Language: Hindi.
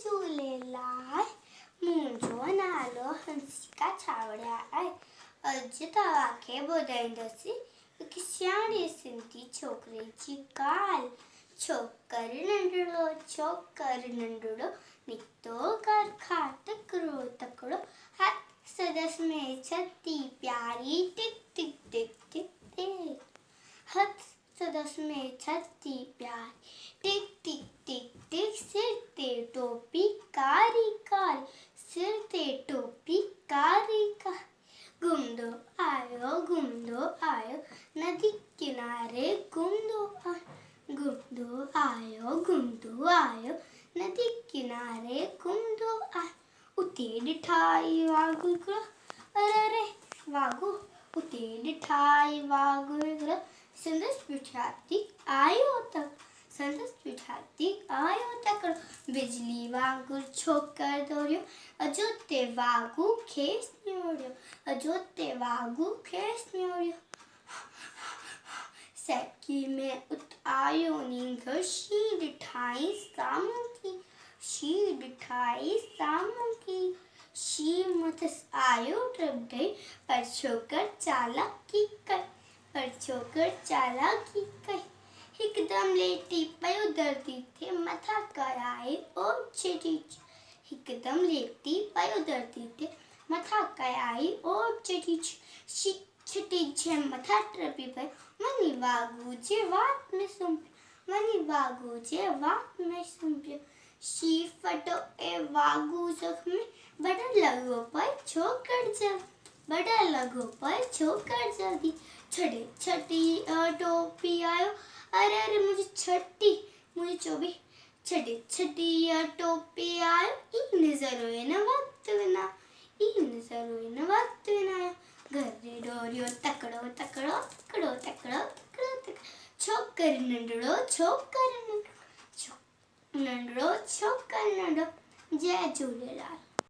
झूलेलाल मुंहिंजो नालो हंसिका छावड़िया आहे। अॼु तव्हांखे ॿुधाईंदसि हिकु सियाणे सिंधी छोकिरे जी ॻाल्हि। छोकरु नंढड़ो निकितो घर खां तकिड़ो हथ संदसि में छती प्यारी टिक टिक टिक टिक टिक। हथ संदसि में छती प्यारी टिक टिक टिक टिक। सिर ते टोपी कारी कारी, सिर ते टोपी कारी कारी। घूमदो आयो नदी किनारे घूमदो आयो नदी किनारे घूमदो आयो। उते ॾिठाई वाघ हिकिड़ो, अरे वाघो उते ॾिठाई वाघ हिकिड़ो। संदसि पुठियां आयो तकिड़ो। बिजली वांगुरु छोकरु दौड़ियो, अजो ते वाघू खेसि निहोड़ियो। सैकी में उत आयो नींगर, शींहं ॾिठाई साम्हूं की। शींहं मथसि आयो डप ॾेई, पर छोकरु चालाकी कई। हिकदमि लेटी पियो धरती ते मथां कराए ओट चटी छिटी जे मथां टपी पियो। वञी वाघू जे वात में सुम्हियो। शींहं फटो ऐं वाघू ज़ख़्मी, बड़ लॻो छोकरु जल्दी। छटी टोपी आयो, अरे मुंहिंजी चोबी। छटी टोपी आयो, ई नज़र हुए न वक़्त विना। घर डोरियो तकिड़ो। छोकरु नंढड़ो। जय झूलेलाल।